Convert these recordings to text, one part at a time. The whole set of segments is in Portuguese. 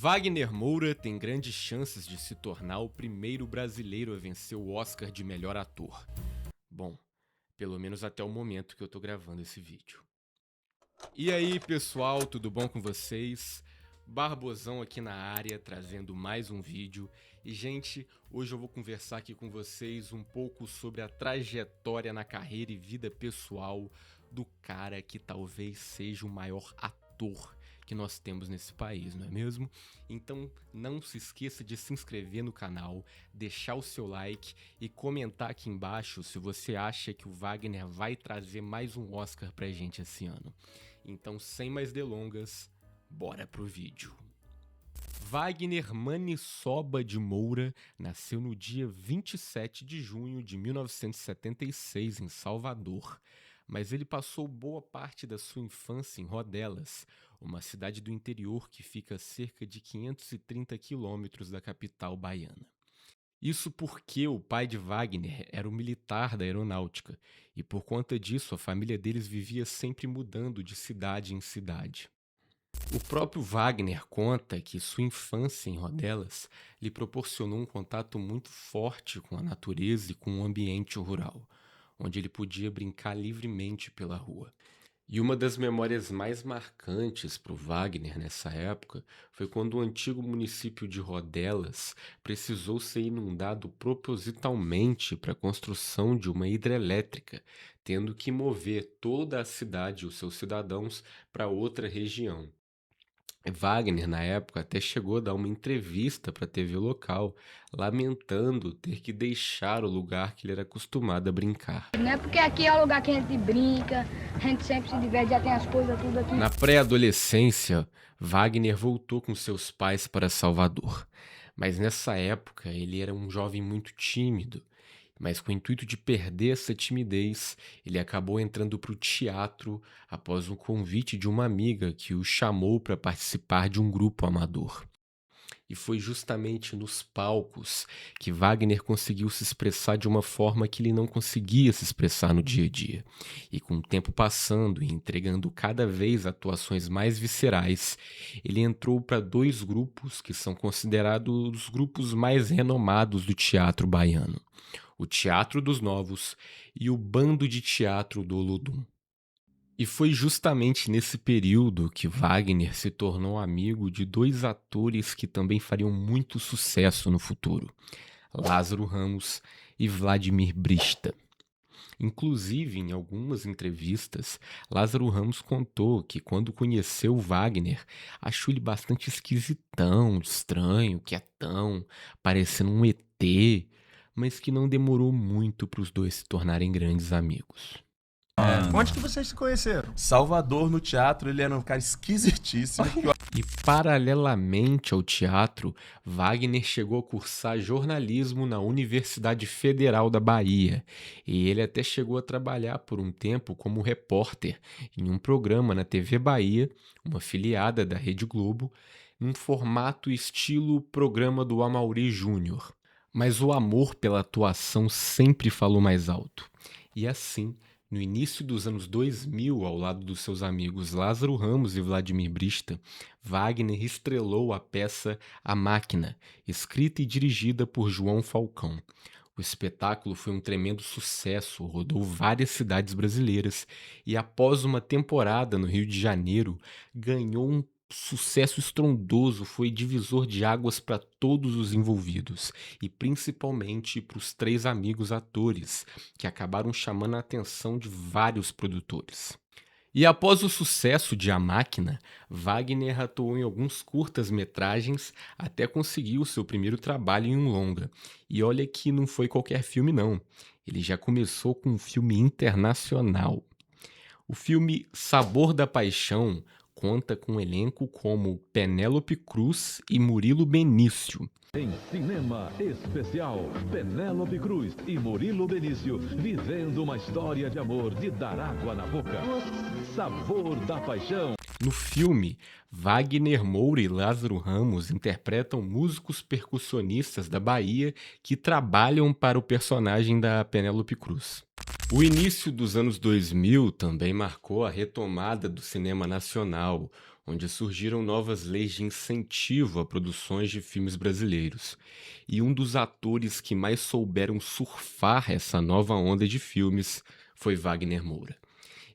Wagner Moura tem grandes chances de se tornar o primeiro brasileiro a vencer o Oscar de melhor ator. Bom, pelo menos até o momento que eu tô gravando esse vídeo. E aí, pessoal, tudo bom com vocês? Barbosão aqui na área, trazendo mais um vídeo. E, gente, hoje eu vou conversar aqui com vocês um pouco sobre a trajetória na carreira e vida pessoal do cara que talvez seja o maior ator que nós temos nesse país, não é mesmo? Então não se esqueça de se inscrever no canal, deixar o seu like e comentar aqui embaixo se você acha que o Wagner vai trazer mais um Oscar pra gente esse ano. Então, sem mais delongas, bora pro vídeo. Wagner Maniçoba de Moura nasceu no dia 27 de junho de 1976 em Salvador, mas ele passou boa parte da sua infância em Rodelas, uma cidade do interior que fica a cerca de 530 quilômetros da capital baiana. Isso porque o pai de Wagner era um militar da aeronáutica, e por conta disso a família deles vivia sempre mudando de cidade em cidade. O próprio Wagner conta que sua infância em Rodelas lhe proporcionou um contato muito forte com a natureza e com o ambiente rural, onde ele podia brincar livremente pela rua. E uma das memórias mais marcantes para o Wagner nessa época foi quando o antigo município de Rodelas precisou ser inundado propositalmente para a construção de uma hidrelétrica, tendo que mover toda a cidade e os seus cidadãos para outra região. Wagner, na época, até chegou a dar uma entrevista para a TV local, lamentando ter que deixar o lugar que ele era acostumado a brincar. Não é porque aqui é o lugar que a gente brinca, a gente sempre se diverte, já tem as coisas tudo aqui. Na pré-adolescência, Wagner voltou com seus pais para Salvador. Mas nessa época ele era um jovem muito tímido. Mas com o intuito de perder essa timidez, ele acabou entrando para o teatro após um convite de uma amiga que o chamou para participar de um grupo amador. E foi justamente nos palcos que Wagner conseguiu se expressar de uma forma que ele não conseguia se expressar no dia a dia. E com o tempo passando e entregando cada vez atuações mais viscerais, ele entrou para dois grupos que são considerados os grupos mais renomados do teatro baiano: o Teatro dos Novos e o Bando de Teatro do Olodum. E foi justamente nesse período que Wagner se tornou amigo de dois atores que também fariam muito sucesso no futuro: Lázaro Ramos e Vladimir Brista. Inclusive, em algumas entrevistas, Lázaro Ramos contou que quando conheceu Wagner, achou ele bastante esquisitão, estranho, quietão, parecendo um ET, mas que não demorou muito para os dois se tornarem grandes amigos. Onde que vocês se conheceram? Salvador, no teatro, ele era um cara esquisitíssimo. E paralelamente ao teatro, Wagner chegou a cursar jornalismo na Universidade Federal da Bahia. E ele até chegou a trabalhar por um tempo como repórter em um programa na TV Bahia, uma afiliada da Rede Globo, num formato estilo programa do Amaury Júnior. Mas o amor pela atuação sempre falou mais alto. E assim, no início dos anos 2000, ao lado dos seus amigos Lázaro Ramos e Vladimir Brista, Wagner estrelou a peça A Máquina, escrita e dirigida por João Falcão. O espetáculo foi um tremendo sucesso, rodou várias cidades brasileiras e, após uma temporada no Rio de Janeiro, ganhou um sucesso estrondoso, foi divisor de águas para todos os envolvidos e principalmente para os três amigos atores, que acabaram chamando a atenção de vários produtores. E após o sucesso de A Máquina, Wagner atuou em alguns curtas-metragens até conseguir o seu primeiro trabalho em um longa. E olha que não foi qualquer filme não, ele já começou com um filme internacional. O filme Sabor da Paixão conta com um elenco como Penélope Cruz e Murilo Benício. Em Cinema Especial, Penélope Cruz e Murilo Benício vivendo uma história de amor de dar água na boca. Sabor da Paixão. No filme, Wagner Moura e Lázaro Ramos interpretam músicos percussionistas da Bahia que trabalham para o personagem da Penélope Cruz. O início dos anos 2000 também marcou a retomada do cinema nacional, onde surgiram novas leis de incentivo a produções de filmes brasileiros. E um dos atores que mais souberam surfar essa nova onda de filmes foi Wagner Moura.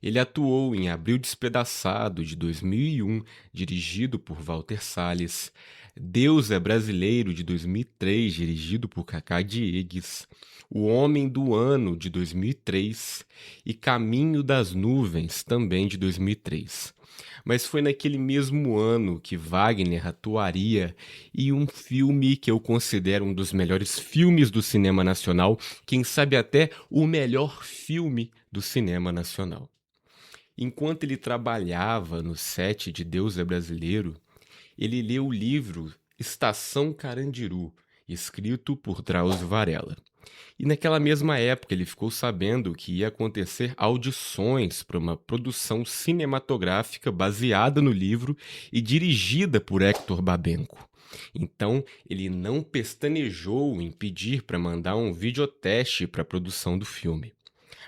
Ele atuou em Abril Despedaçado, de 2001, dirigido por Walter Salles, Deus é Brasileiro, de 2003, dirigido por Cacá Diegues, O Homem do Ano, de 2003 e Caminho das Nuvens, também de 2003. Mas foi naquele mesmo ano que Wagner atuaria em um filme que eu considero um dos melhores filmes do cinema nacional, quem sabe até o melhor filme do cinema nacional. Enquanto ele trabalhava no set de Deus é Brasileiro, ele leu o livro Estação Carandiru, escrito por Drauzio Varela. E naquela mesma época ele ficou sabendo que ia acontecer audições para uma produção cinematográfica baseada no livro e dirigida por Hector Babenco. Então ele não pestanejou em pedir para mandar um videoteste para a produção do filme.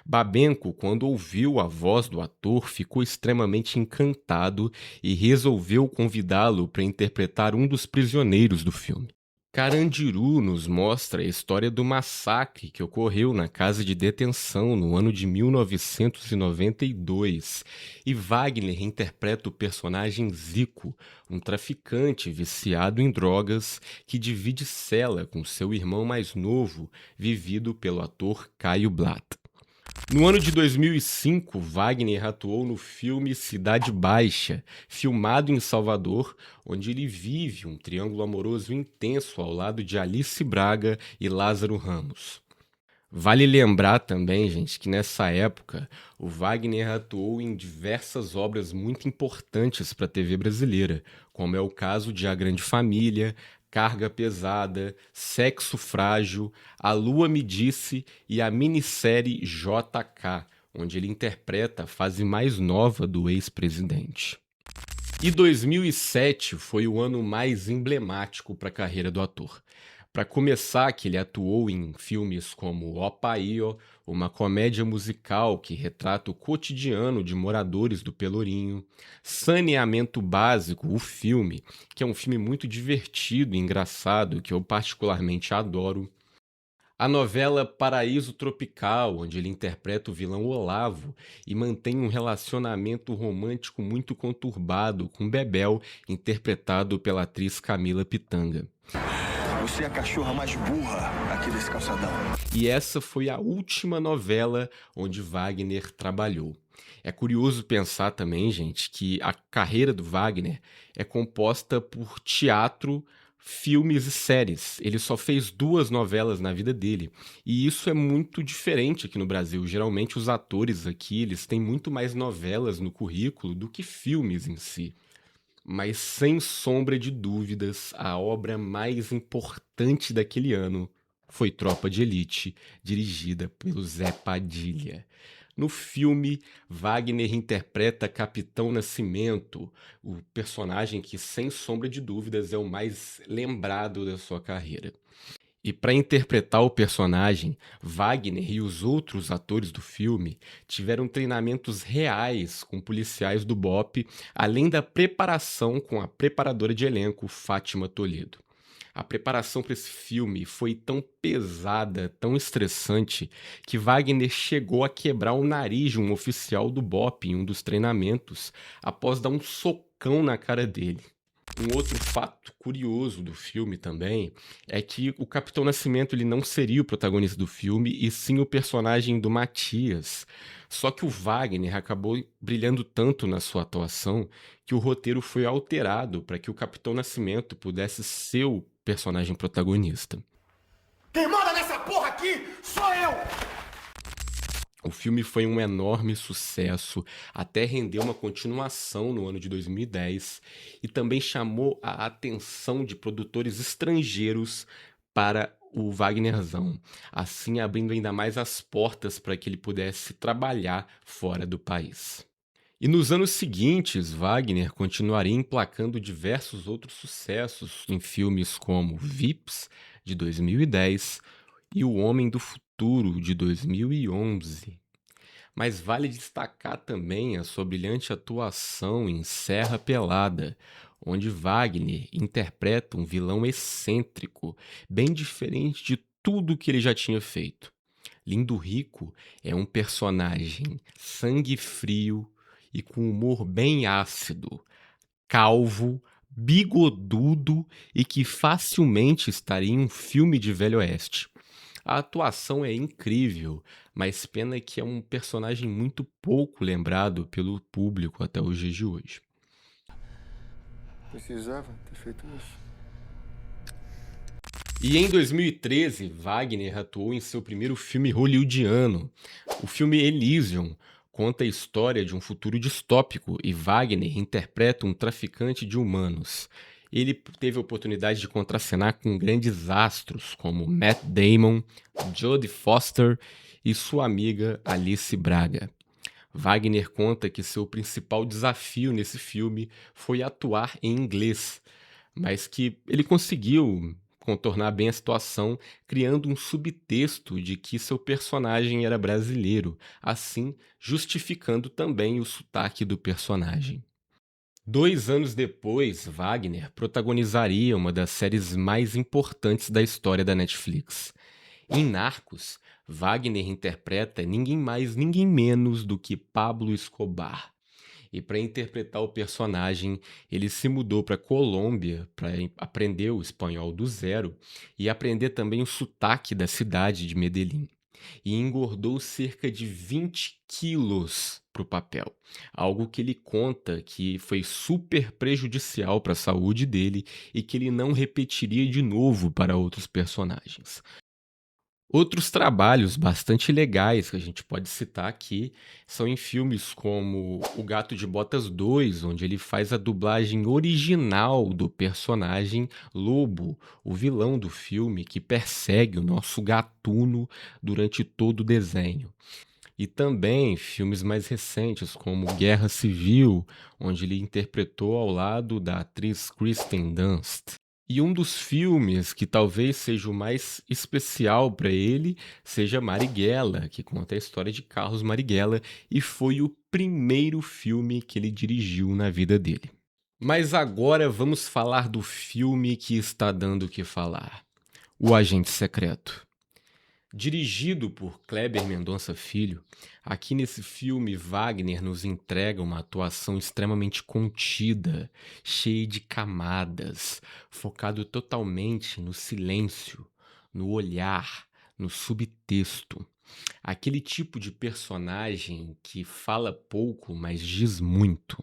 Babenco, quando ouviu a voz do ator, ficou extremamente encantado e resolveu convidá-lo para interpretar um dos prisioneiros do filme. Carandiru nos mostra a história do massacre que ocorreu na casa de detenção no ano de 1992 e Wagner interpreta o personagem Zico, um traficante viciado em drogas que divide cela com seu irmão mais novo, vivido pelo ator Caio Blatt. No ano de 2005, Wagner atuou no filme Cidade Baixa, filmado em Salvador, onde ele vive um triângulo amoroso intenso ao lado de Alice Braga e Lázaro Ramos. Vale lembrar também, gente, que nessa época o Wagner atuou em diversas obras muito importantes para a TV brasileira, como é o caso de A Grande Família, Carga Pesada, Sexo Frágil, A Lua Me Disse e a minissérie JK, onde ele interpreta a fase mais nova do ex-presidente. E 2007 foi o ano mais emblemático para a carreira do ator. Para começar, que ele atuou em filmes como Ó Paio, uma comédia musical que retrata o cotidiano de moradores do Pelourinho, Saneamento Básico, o filme, que é um filme muito divertido e engraçado, que eu particularmente adoro, a novela Paraíso Tropical, onde ele interpreta o vilão Olavo e mantém um relacionamento romântico muito conturbado com Bebel, interpretado pela atriz Camila Pitanga. Você é a cachorra mais burra aqui desse calçadão. E essa foi a última novela onde Wagner trabalhou. É curioso pensar também, gente, que a carreira do Wagner é composta por teatro, filmes e séries. Ele só fez 2 novelas na vida dele. E isso é muito diferente aqui no Brasil. Geralmente os atores aqui, eles têm muito mais novelas no currículo do que filmes em si. Mas, sem sombra de dúvidas, a obra mais importante daquele ano foi Tropa de Elite, dirigida pelo Zé Padilha. No filme, Wagner interpreta Capitão Nascimento, o personagem que, sem sombra de dúvidas, é o mais lembrado da sua carreira. E para interpretar o personagem, Wagner e os outros atores do filme tiveram treinamentos reais com policiais do BOPE, além da preparação com a preparadora de elenco, Fátima Toledo. A preparação para esse filme foi tão pesada, tão estressante, que Wagner chegou a quebrar o nariz de um oficial do BOPE em um dos treinamentos, após dar um socão na cara dele. Um outro fato curioso do filme também é que o Capitão Nascimento ele não seria o protagonista do filme, e sim o personagem do Matias. Só que o Wagner acabou brilhando tanto na sua atuação que o roteiro foi alterado para que o Capitão Nascimento pudesse ser o personagem protagonista. Quem manda nessa porra aqui sou eu! O filme foi um enorme sucesso, até rendeu uma continuação no ano de 2010 e também chamou a atenção de produtores estrangeiros para o Wagnerzão, assim abrindo ainda mais as portas para que ele pudesse trabalhar fora do país. E nos anos seguintes, Wagner continuaria emplacando diversos outros sucessos em filmes como Vips, de 2010, e O Homem do Futuro, de 2011. Mas vale destacar também a sua brilhante atuação em Serra Pelada, onde Wagner interpreta um vilão excêntrico, bem diferente de tudo que ele já tinha feito. Lindo Rico é um personagem sangue frio e com humor bem ácido, calvo, bigodudo e que facilmente estaria em um filme de Velho Oeste. A atuação é incrível, mas pena que é um personagem muito pouco lembrado pelo público até os dias de hoje. Precisava ter feito isso. E em 2013, Wagner atuou em seu primeiro filme hollywoodiano. O filme Elysium conta a história de um futuro distópico e Wagner interpreta um traficante de humanos. Ele teve a oportunidade de contracenar com grandes astros como Matt Damon, Jodie Foster e sua amiga Alice Braga. Wagner conta que seu principal desafio nesse filme foi atuar em inglês, mas que ele conseguiu contornar bem a situação, criando um subtexto de que seu personagem era brasileiro, assim justificando também o sotaque do personagem. 2 anos depois, Wagner protagonizaria uma das séries mais importantes da história da Netflix. Em Narcos, Wagner interpreta ninguém mais, ninguém menos do que Pablo Escobar. E para interpretar o personagem, ele se mudou para Colômbia para aprender o espanhol do zero e aprender também o sotaque da cidade de Medellín. E engordou cerca de 20 quilos para o papel, algo que ele conta que foi super prejudicial para a saúde dele e que ele não repetiria de novo para outros personagens. Outros trabalhos bastante legais que a gente pode citar aqui são em filmes como O Gato de Botas 2, onde ele faz a dublagem original do personagem Lobo, o vilão do filme que persegue o nosso gatuno durante todo o desenho. E também filmes mais recentes, como Guerra Civil, onde ele interpretou ao lado da atriz Kristen Dunst. E um dos filmes que talvez seja o mais especial para ele seja Marighella, que conta a história de Carlos Marighella e foi o primeiro filme que ele dirigiu na vida dele. Mas agora vamos falar do filme que está dando o que falar: O Agente Secreto. Dirigido por Kleber Mendonça Filho, aqui nesse filme Wagner nos entrega uma atuação extremamente contida, cheia de camadas, focado totalmente no silêncio, no olhar, no subtexto. Aquele tipo de personagem que fala pouco, mas diz muito.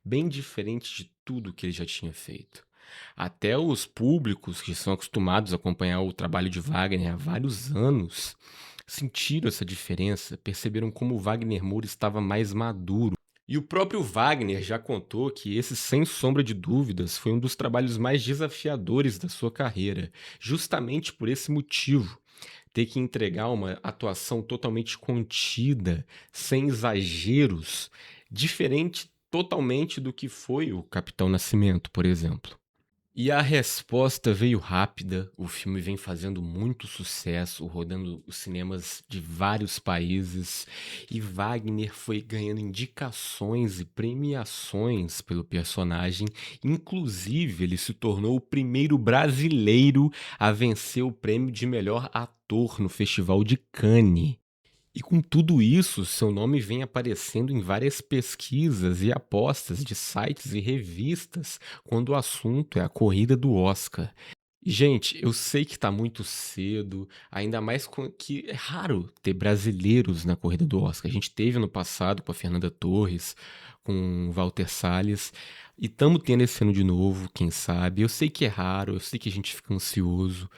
Bem diferente de tudo que ele já tinha feito. Até os públicos que são acostumados a acompanhar o trabalho de Wagner há vários anos sentiram essa diferença, perceberam como o Wagner Moura estava mais maduro. E o próprio Wagner já contou que esse, sem sombra de dúvidas, foi um dos trabalhos mais desafiadores da sua carreira, justamente por esse motivo. Ter que entregar uma atuação totalmente contida, sem exageros, diferente totalmente do que foi o Capitão Nascimento, por exemplo. E a resposta veio rápida, o filme vem fazendo muito sucesso, rodando os cinemas de vários países, e Wagner foi ganhando indicações e premiações pelo personagem, inclusive ele se tornou o primeiro brasileiro a vencer o prêmio de melhor ator no Festival de Cannes. E com tudo isso, seu nome vem aparecendo em várias pesquisas e apostas de sites e revistas quando o assunto é a corrida do Oscar. E, gente, eu sei que tá muito cedo, ainda mais que é raro ter brasileiros na corrida do Oscar. A gente teve no passado com a Fernanda Torres, com o Walter Salles, e estamos tendo esse ano de novo, quem sabe. Eu sei que é raro, eu sei que a gente fica ansioso,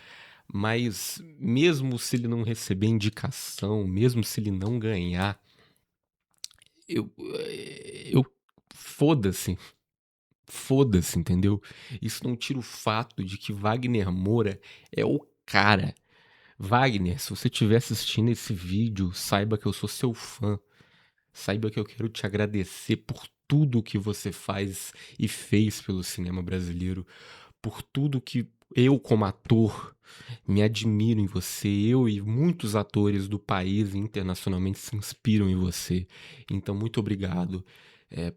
mas mesmo se ele não receber indicação, mesmo se ele não ganhar, eu foda-se, entendeu? Isso não tira o fato de que Wagner Moura é o cara. Wagner, se você estiver assistindo esse vídeo, saiba que eu sou seu fã. Saiba que eu quero te agradecer por tudo que você faz e fez pelo cinema brasileiro, por tudo que eu, como ator, Me admiro em você. Eu e muitos atores do país e internacionalmente se inspiram em você. Então, muito obrigado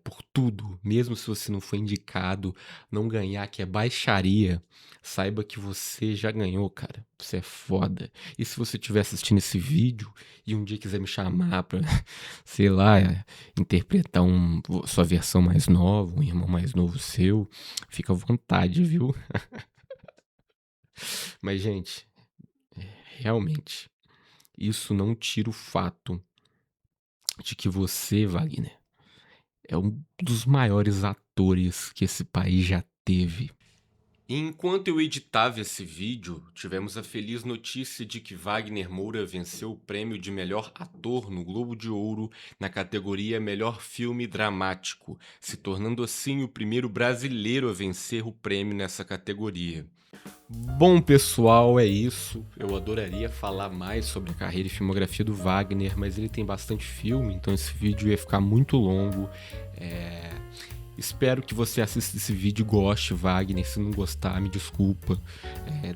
por tudo. Mesmo se você não foi indicado, não ganhar, que é baixaria, saiba que você já ganhou, cara. Você é foda. E se você estiver assistindo esse vídeo e um dia quiser me chamar pra, sei lá, interpretar sua versão mais nova, um irmão mais novo seu, fica à vontade, viu? Mas, gente, realmente, isso não tira o fato de que você, Wagner, é um dos maiores atores que esse país já teve. E enquanto eu editava esse vídeo, tivemos a feliz notícia de que Wagner Moura venceu o prêmio de melhor ator no Globo de Ouro na categoria Melhor Filme Dramático, se tornando assim o primeiro brasileiro a vencer o prêmio nessa categoria. Bom, pessoal, é isso. Eu adoraria falar mais sobre a carreira e filmografia do Wagner, mas ele tem bastante filme, então esse vídeo ia ficar muito longo. Espero que você assista esse vídeo e goste, Wagner. Se não gostar, me desculpa.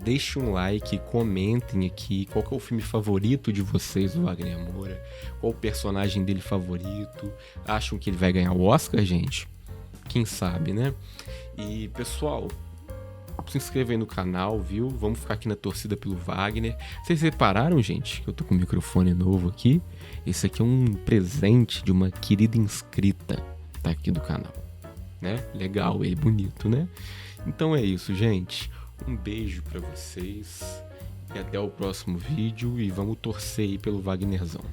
Deixe um like, comentem aqui qual que é o filme favorito de vocês do Wagner Moura, qual o personagem dele favorito. Acham que ele vai ganhar o Oscar, gente? Quem sabe, né? E, pessoal, se inscreva aí no canal, viu? Vamos ficar aqui na torcida pelo Wagner. Vocês repararam, gente, que eu tô com um microfone novo aqui? Esse aqui é um presente de uma querida inscrita, tá aqui do canal, né? Legal, ele bonito, né? Então é isso, gente. Um beijo pra vocês e até o próximo vídeo e vamos torcer aí pelo Wagnerzão.